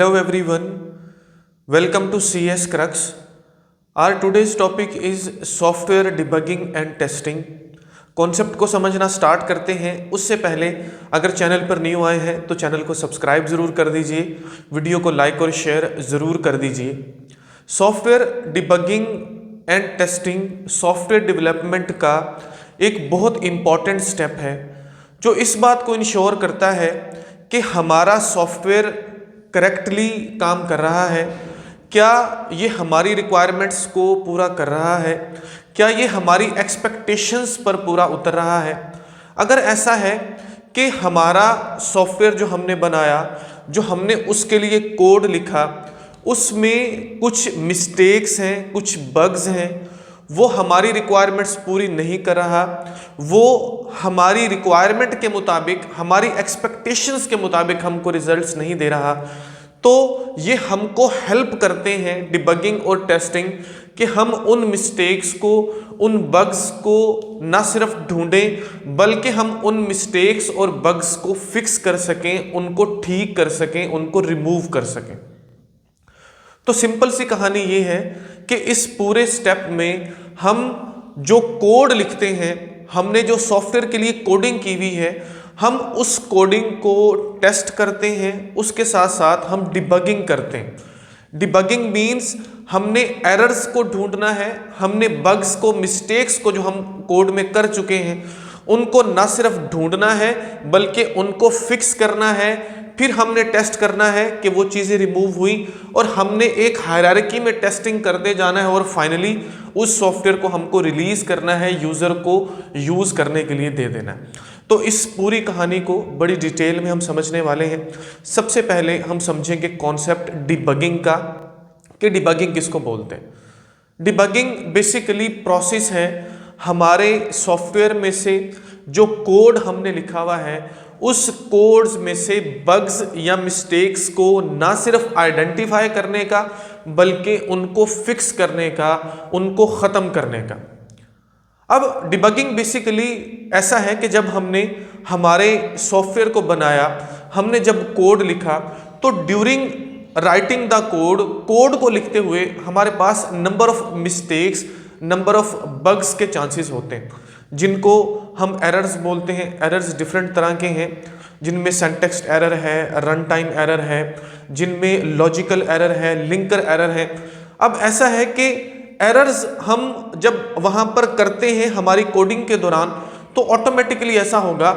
Hello everyone, welcome to CS Crux. Our today's topic is software debugging and testing. Concept को समझना start करते हैं उससे पहले अगर चैनल पर न्यू आए हैं तो चैनल को सब्सक्राइब ज़रूर कर दीजिए, वीडियो को लाइक और शेयर ज़रूर कर दीजिए। Software debugging and testing software development का एक बहुत इम्पॉर्टेंट स्टेप है जो इस बात को इंश्योर करता है कि हमारा सॉफ्टवेयर करेक्टली काम कर रहा है, क्या ये हमारी रिक्वायरमेंट्स को पूरा कर रहा है, क्या ये हमारी एक्सपेक्टेशंस पर पूरा उतर रहा है। अगर ऐसा है कि हमारा सॉफ्टवेयर जो हमने बनाया, जो हमने उसके लिए कोड लिखा, उसमें कुछ मिस्टेक्स हैं, कुछ बग्स हैं, वो हमारी रिक्वायरमेंट्स पूरी नहीं कर रहा, वो हमारी रिक्वायरमेंट के मुताबिक, हमारी एक्सपेक्टेशंस के मुताबिक हमको रिजल्ट्स नहीं दे रहा, तो ये हमको हेल्प करते हैं डिबगिंग और टेस्टिंग कि हम उन मिस्टेक्स को, उन बग्स को ना सिर्फ ढूंढें बल्कि हम उन मिस्टेक्स और बग्स को फिक्स कर सकें, उनको ठीक कर सकें, उनको रिमूव कर सकें। तो सिंपल सी कहानी ये है कि इस पूरे स्टेप में हम जो कोड लिखते हैं, हमने जो सॉफ्टवेयर के लिए कोडिंग की हुई है, हम उस कोडिंग को टेस्ट करते हैं, उसके साथ साथ हम डिबगिंग करते हैं। डिबगिंग मीन्स हमने एरर्स को ढूंढना है, हमने बग्स को, मिस्टेक्स को जो हम कोड में कर चुके हैं उनको ना सिर्फ ढूंढना है बल्कि उनको फिक्स करना है। फिर हमने टेस्ट करना है कि वो चीज़ें रिमूव हुई और हमने एक हायरार्की में टेस्टिंग करते जाना है और फाइनली उस सॉफ्टवेयर को हमको रिलीज़ करना है, यूज़र को यूज़ करने के लिए दे देना है। तो इस पूरी कहानी को बड़ी डिटेल में हम समझने वाले हैं। सबसे पहले हम समझेंगे कॉन्सेप्ट डिबगिंग का कि डिबगिंग किसको बोलते हैं। डिबगिंग बेसिकली प्रोसेस है हमारे सॉफ्टवेयर में से जो कोड हमने लिखा हुआ है उस कोड्स में से बग्स या मिस्टेक्स को ना सिर्फ आइडेंटिफाई करने का बल्कि उनको फिक्स करने का, उनको ख़त्म करने का। अब डिबगिंग बेसिकली ऐसा है कि जब हमने हमारे सॉफ्टवेयर को बनाया, हमने जब कोड लिखा, तो ड्यूरिंग राइटिंग द कोड को लिखते हुए हमारे पास number of mistakes, number of bugs के चांसेस होते हैं जिनको हम एरर्स बोलते हैं। एरर्स डिफरेंट तरह के हैं जिनमें सिंटैक्स एरर है, रन टाइम एरर है, जिनमें लॉजिकल एरर है, लिंकर एरर है। अब ऐसा है कि एरर्स हम जब वहाँ पर करते हैं हमारी कोडिंग के दौरान तो ऑटोमेटिकली ऐसा होगा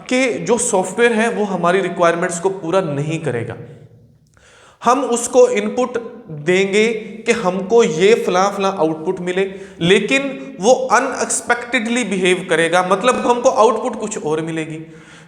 कि जो सॉफ्टवेयर है वो हमारी रिक्वायरमेंट्स को पूरा नहीं करेगा। हम उसको इनपुट देंगे कि हमको ये फला फला आउटपुट मिले, लेकिन वो अनएक्सपेक्टेडली बिहेव करेगा, मतलब हमको आउटपुट कुछ और मिलेगी,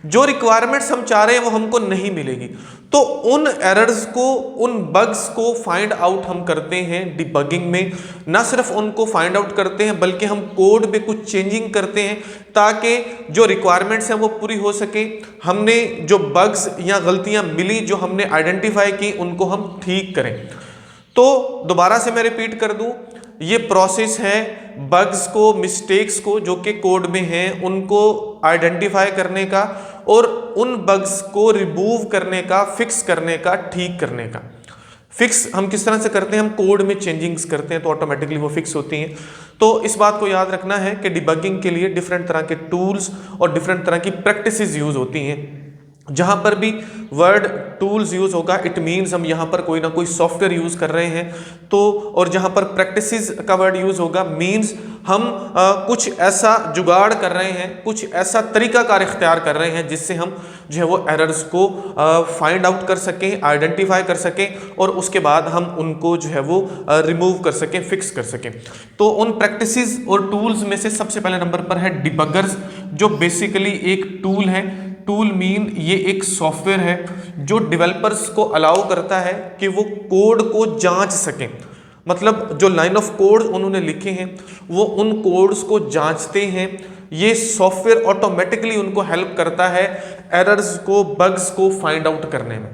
जो रिक्वायरमेंट्स हम चाह रहे हैं वो हमको नहीं मिलेगी। तो उन एरर्स को, उन बग्स को फाइंड आउट हम करते हैं डिबगिंग में। ना सिर्फ उनको फाइंड आउट करते हैं बल्कि हम कोड में कुछ चेंजिंग करते हैं ताकि जो रिक्वायरमेंट्स हैं वो पूरी हो सके। हमने जो बग्स या गलतियां मिली, जो हमने आइडेंटिफाई की, उनको हम ठीक करें। तो दोबारा से मैं रिपीट कर दूं, ये प्रोसेस है बग्स को, मिस्टेक्स को जो कि कोड में हैं उनको आइडेंटिफाई करने का और उन बग्स को रिमूव करने का, फिक्स करने का, ठीक करने का। फिक्स हम किस तरह से करते हैं, हम कोड में चेंजिंग्स करते हैं तो ऑटोमेटिकली वो फिक्स होती हैं। तो इस बात को याद रखना है कि डिबगिंग के लिए डिफरेंट तरह के टूल्स और डिफरेंट तरह की प्रैक्टिसेस यूज होती हैं। जहाँ पर भी वर्ड टूल्स यूज़ होगा इट मीन्स हम यहाँ पर कोई ना कोई सॉफ्टवेयर यूज़ कर रहे हैं। तो और जहाँ पर प्रैक्टिसेस का वर्ड यूज़ होगा मीन्स हम कुछ ऐसा जुगाड़ कर रहे हैं, कुछ ऐसा तरीकाकार इख्तियार कर रहे हैं जिससे हम जो है वो एरर्स को फाइंड आउट कर सकें, आइडेंटिफाई कर सकें और उसके बाद हम उनको जो है वो रिमूव कर सकें, फिक्स कर सकें। तो उन प्रैक्टिसेस और टूल्स में से सबसे पहले नंबर पर है डिबगर्स, जो बेसिकली एक टूल है। टूल मीन ये एक सॉफ्टवेयर है जो डेवलपर्स को अलाउ करता है कि वो कोड को जांच सकें, मतलब जो लाइन ऑफ कोड उन्होंने लिखे हैं वो उन कोड्स को जांचते हैं। ये सॉफ्टवेयर ऑटोमेटिकली उनको हेल्प करता है एरर्स को, बग्स को फाइंड आउट करने में।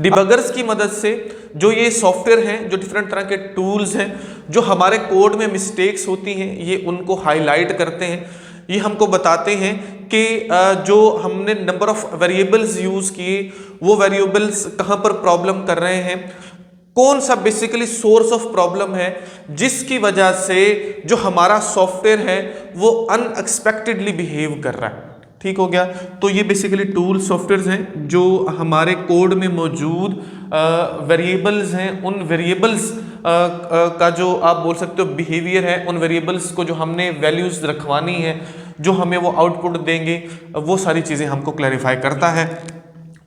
डिबगर्स की मदद से जो ये सॉफ्टवेयर हैं, जो डिफरेंट तरह के टूल्स हैं, जो हमारे कोड में मिस्टेक्स होती हैं ये उनको हाईलाइट करते हैं। ये हमको बताते हैं कि जो हमने नंबर ऑफ वेरिएबल्स यूज किए वो वेरिएबल्स कहां पर प्रॉब्लम कर रहे हैं, कौन सा बेसिकली सोर्स ऑफ प्रॉब्लम है जिसकी वजह से जो हमारा सॉफ्टवेयर है वो अनएक्सपेक्टेडली बिहेव कर रहा है। ठीक हो गया। तो ये बेसिकली टूल सॉफ्टवेयर्स हैं जो हमारे कोड में मौजूद वेरिएबल्स हैं, उन वेरिएबल्स का जो आप बोल सकते हो बिहेवियर है, उन वेरिएबल्स को जो हमने वैल्यूज रखवानी है, जो हमें वो आउटपुट देंगे, वो सारी चीज़ें हमको क्लैरिफाई करता है।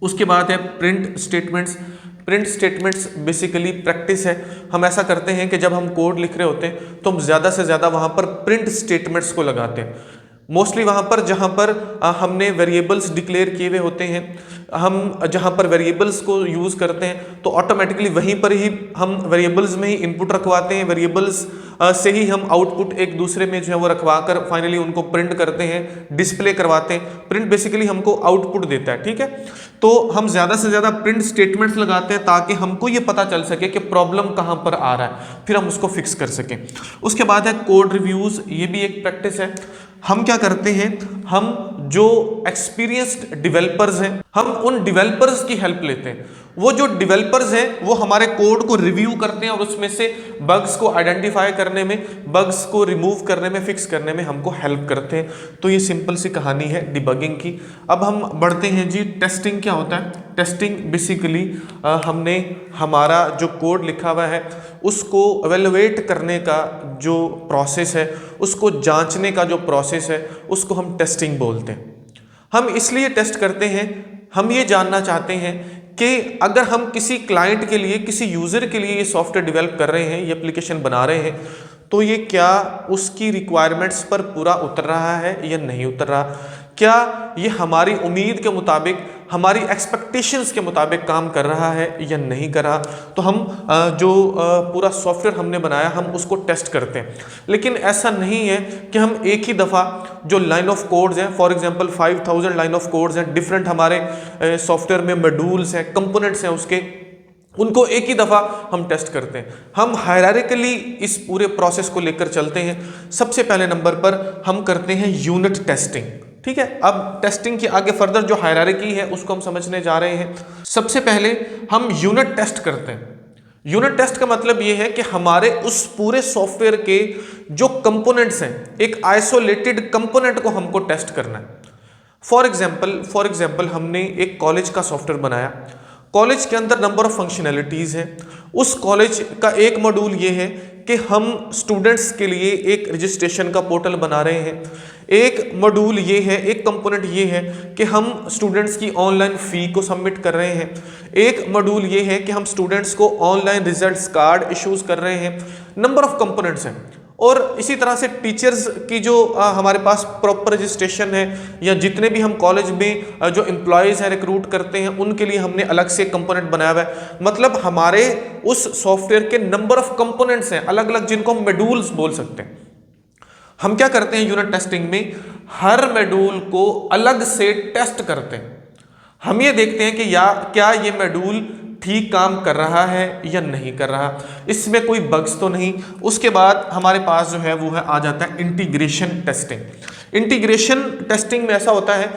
उसके बाद है print statements. Print statements basically practice है। हम ऐसा करते हैं कि जब हम कोड लिख रहे होते हैं तो हम ज़्यादा से ज़्यादा वहाँ पर प्रिंट स्टेटमेंट्स को लगाते हैं। मोस्टली वहाँ पर जहाँ पर हमने वेरिएबल्स डिक्लेयर किए हुए होते हैं, हम जहाँ पर वेरिएबल्स को यूज़ करते हैं तो ऑटोमेटिकली वहीं पर ही हम वेरिएबल्स में ही इनपुट रखवाते हैं, वेरिएबल्स से ही हम आउटपुट एक दूसरे में जो है वो रखवा कर फाइनली उनको प्रिंट करते हैं, डिस्प्ले करवाते हैं। प्रिंट बेसिकली हमको आउटपुट देता है। ठीक है, तो हम ज़्यादा से ज़्यादा प्रिंट स्टेटमेंट्स लगाते हैं ताकि हमको ये पता चल सके कि प्रॉब्लम कहाँ पर आ रहा है, फिर हम उसको फिक्स कर सकें। उसके बाद है कोड रिव्यूज़। ये भी एक प्रैक्टिस है। हम क्या करते हैं, हम जो एक्सपीरियंस्ड डेवलपर्स हैं हम उन डेवलपर्स की हेल्प लेते हैं। वो जो डेवलपर्स हैं वो हमारे कोड को रिव्यू करते हैं और उसमें से बग्स को आइडेंटिफाई करने में, बग्स को रिमूव करने में, फिक्स करने में हमको हेल्प करते हैं। तो ये सिंपल सी कहानी है डिबगिंग की। अब हम बढ़ते हैं जी, टेस्टिंग क्या होता है। टेस्टिंग बेसिकली हमने हमारा जो कोड लिखा हुआ है उसको एवेलुएट करने का जो प्रोसेस है, उसको जांचने का जो प्रोसेस है, उसको हम टेस्टिंग बोलते हैं। हम इसलिए टेस्ट करते हैं, हम ये जानना चाहते हैं कि अगर हम किसी क्लाइंट के लिए, किसी यूज़र के लिए ये सॉफ्टवेयर डेवलप कर रहे हैं, ये एप्लीकेशन बना रहे हैं, तो ये क्या उसकी रिक्वायरमेंट्स पर पूरा उतर रहा है या नहीं उतर रहा, क्या ये हमारी उम्मीद के मुताबिक, हमारी एक्सपेक्टेशंस के मुताबिक काम कर रहा है या नहीं कर रहा। तो हम जो पूरा सॉफ्टवेयर हमने बनाया हम उसको टेस्ट करते हैं। लेकिन ऐसा नहीं है कि हम एक ही दफ़ा जो लाइन ऑफ कोड्स हैं, for example 5000 line of codes हैं, डिफरेंट हमारे सॉफ्टवेयर में मॉड्यूल्स हैं, कंपोनेंट्स हैं उसके, उनको एक ही दफ़ा हम टेस्ट करते हैं। हम हायरार्किकली इस पूरे प्रोसेस को लेकर चलते हैं। सबसे पहले नंबर पर हम करते हैं यूनिट टेस्टिंग। ठीक है, अब टेस्टिंग की आगे फर्दर जो हायरार्की है उसको हम समझने जा रहे हैं। सबसे पहले हम यूनिट टेस्ट करते हैं। यूनिट टेस्ट का मतलब ये है कि हमारे उस पूरे सॉफ्टवेयर के जो कंपोनेंट्स हैं, एक आइसोलेटेड कंपोनेंट को हमको टेस्ट करना है। फॉर एग्जाम्पल हमने एक कॉलेज का सॉफ्टवेयर बनाया। कॉलेज के अंदर नंबर ऑफ फंक्शनैलिटीज़ हैं। उस कॉलेज का एक मॉड्यूल ये है कि हम स्टूडेंट्स के लिए एक रजिस्ट्रेशन का पोर्टल बना रहे हैं। एक मॉड्यूल ये है, एक कंपोनेंट ये है कि हम स्टूडेंट्स की ऑनलाइन फ़ी को सबमिट कर रहे हैं। एक मॉड्यूल ये है कि हम स्टूडेंट्स को ऑनलाइन रिजल्ट्स कार्ड इश्यूज़ कर रहे हैं। नंबर ऑफ कंपोनेंट्स हैं। और इसी तरह से टीचर्स की जो हमारे पास प्रॉपर रजिस्ट्रेशन है, या जितने भी हम कॉलेज में जो एम्प्लॉयज़ हैं रिक्रूट करते हैं उनके लिए हमने अलग से कंपोनेंट बनाया हुआ है। मतलब हमारे उस सॉफ्टवेयर के नंबर ऑफ कंपोनेंट्स हैं अलग अलग, जिनको हम मॉड्यूल्स बोल सकते हैं। हम क्या करते हैं यूनिट टेस्टिंग में, हर मॉड्यूल को अलग से टेस्ट करते हैं। हम ये देखते हैं कि क्या ये मॉड्यूल ठीक काम कर रहा है या नहीं कर रहा, इसमें कोई बग्स तो नहीं। उसके बाद हमारे पास जो है वो है आ जाता है इंटीग्रेशन टेस्टिंग। इंटीग्रेशन टेस्टिंग में ऐसा होता है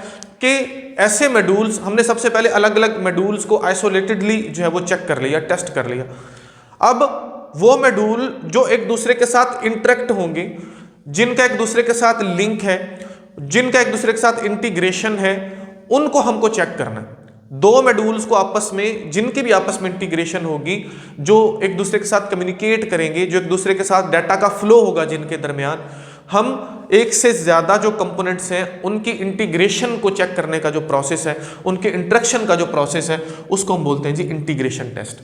कि ऐसे मॉड्यूल्स, हमने सबसे पहले अलग अलग मॉड्यूल्स को आइसोलेटेडली जो है वो चेक कर लिया, टेस्ट कर लिया। अब वो मॉड्यूल जो एक दूसरे के साथ इंटरेक्ट होंगे, जिनका एक दूसरे के साथ लिंक है, जिनका एक दूसरे के साथ इंटीग्रेशन है, उनको हमको चेक करना है। दो मॉड्यूल्स को आपस में, जिनके भी आपस में इंटीग्रेशन होगी, जो एक दूसरे के साथ कम्युनिकेट करेंगे, जो एक दूसरे के साथ डाटा का फ्लो होगा जिनके दरमियान, हम एक से ज़्यादा जो कंपोनेंट्स हैं उनकी इंटीग्रेशन को चेक करने का जो प्रोसेस है, उनके इंटरेक्शन का जो प्रोसेस है, उसको हम बोलते हैं जी इंटीग्रेशन टेस्ट।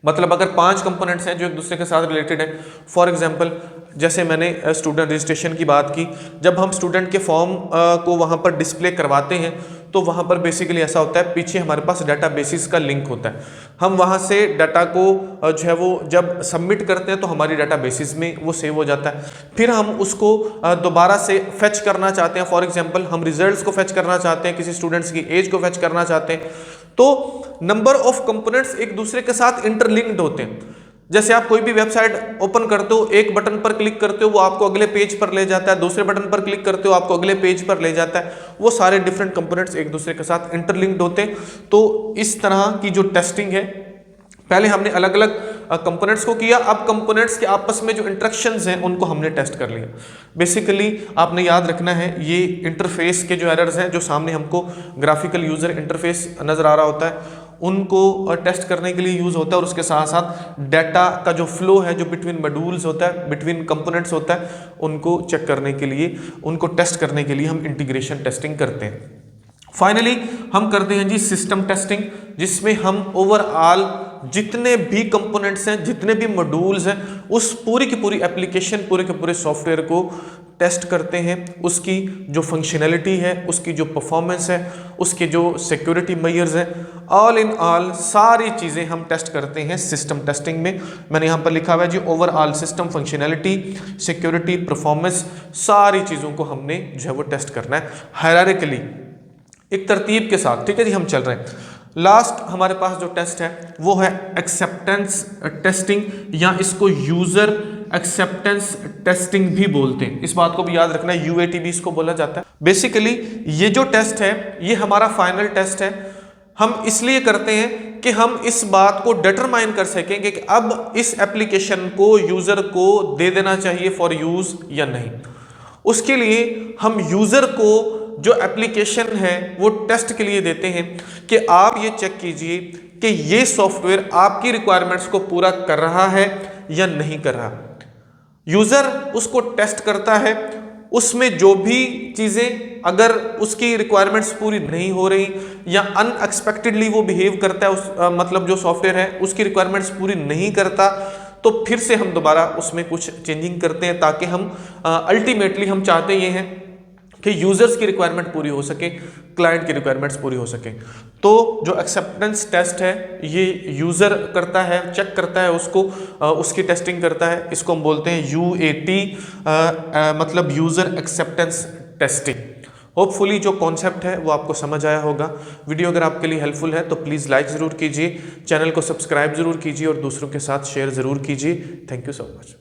मतलब अगर 5 कंपोनेंट्स हैं जो एक दूसरे के साथ रिलेटेड हैं, फॉर एग्जांपल जैसे मैंने स्टूडेंट रजिस्ट्रेशन की बात की, जब हम स्टूडेंट के फॉर्म को वहाँ पर डिस्प्ले करवाते हैं तो वहाँ पर बेसिकली ऐसा होता है, पीछे हमारे पास डाटा बेसिस का लिंक होता है। हम वहाँ से डाटा को जो है वो जब सबमिट करते हैं तो हमारी डाटा बेसिस में वो सेव हो जाता है। फिर हम उसको दोबारा से फेच करना चाहते हैं, फॉर एग्जांपल हम रिजल्ट्स को फेच करना चाहते हैं, किसी स्टूडेंट्स की एज को फेच करना चाहते हैं, तो नंबर ऑफ कंपोनेंट्स एक दूसरे के साथ इंटरलिंक्ड होते हैं। जैसे आप कोई भी वेबसाइट ओपन करते हो, एक बटन पर क्लिक करते हो वो आपको अगले पेज पर ले जाता है, दूसरे बटन पर क्लिक करते हो आपको अगले पेज पर ले जाता है। वो सारे डिफरेंट कंपोनेंट्स एक दूसरे के साथ इंटरलिंक्ड होते हैं। तो इस तरह की जो टेस्टिंग है, पहले हमने अलग अलग कंपोनेंट्स को किया, अब कंपोनेंट्स के आपस में जो इंटरेक्शंस हैं उनको हमने टेस्ट कर लिया। बेसिकली आपने याद रखना है, ये इंटरफेस के जो एरर्स हैं, जो सामने हमको ग्राफिकल यूजर इंटरफेस नजर आ रहा होता है, उनको टेस्ट करने के लिए यूज होता है। और उसके साथ साथ डाटा का जो फ्लो है, जो बिटवीन मॉड्यूल्स होता है, बिटवीन कंपोनेंट्स होता है, उनको चेक करने के लिए, उनको टेस्ट करने के लिए हम इंटीग्रेशन टेस्टिंग करते हैं। फाइनली हम करते हैं जी सिस्टम टेस्टिंग, जिसमें हम ओवरऑल जितने भी कंपोनेंट्स हैं, जितने भी मॉड्यूल्स हैं, उस पूरी की पूरी एप्लीकेशन, पूरे के पूरे सॉफ्टवेयर को टेस्ट करते हैं। उसकी जो फंक्शनैलिटी है, उसकी जो परफॉर्मेंस है, उसके जो सिक्योरिटी मेजर्स हैं, ऑल इन ऑल सारी चीज़ें हम टेस्ट करते हैं सिस्टम टेस्टिंग में। मैंने यहाँ पर लिखा हुआ है जी overall system functionality, security, performance, सारी चीज़ों को हमने जो है वो टेस्ट करना है हायरार्किकली, एक तरतीब के साथ। ठीक है जी, हम चल रहे हैं। लास्ट हमारे पास जो टेस्ट है वो है एक्सेप्टेंस टेस्टिंग, या इसको यूजर एक्सेप्टेंस टेस्टिंग भी बोलते हैं। इस बात को भी याद रखना है, यूएटी भी इसको बोला जाता है। बेसिकली ये जो टेस्ट है ये हमारा फाइनल टेस्ट है। हम इसलिए करते हैं कि हम इस बात को डिटरमाइन कर सकेंगे कि अब इस एप्लीकेशन को यूजर को दे देना चाहिए फॉर यूज या नहीं। उसके लिए हम यूजर को जो एप्लीकेशन है वो टेस्ट के लिए देते हैं कि आप ये चेक कीजिए कि ये सॉफ्टवेयर आपकी रिक्वायरमेंट्स को पूरा कर रहा है या नहीं कर रहा। यूजर उसको टेस्ट करता है, उसमें जो भी चीजें अगर उसकी रिक्वायरमेंट्स पूरी नहीं हो रही या अनएक्सपेक्टेडली वो बिहेव करता है, मतलब जो सॉफ्टवेयर है उसकी रिक्वायरमेंट्स पूरी नहीं करता, तो फिर से हम दोबारा उसमें कुछ चेंजिंग करते हैं, ताकि हम अल्टीमेटली हम चाहते ये हैं कि यूजर्स की रिक्वायरमेंट पूरी हो सके, क्लाइंट की रिक्वायरमेंट्स पूरी हो सके। तो जो एक्सेप्टेंस टेस्ट है ये यूजर करता है, चेक करता है उसको, उसकी टेस्टिंग करता है। इसको हम बोलते हैं यूएटी, मतलब यूजर एक्सेप्टेंस टेस्टिंग। होपफुली जो कॉन्सेप्ट है वो आपको समझ आया होगा। वीडियो अगर आपके लिए हेल्पफुल है तो प्लीज़ लाइक ज़रूर कीजिए, चैनल को सब्सक्राइब ज़रूर कीजिए और दूसरों के साथ शेयर ज़रूर कीजिए। Thank you so much.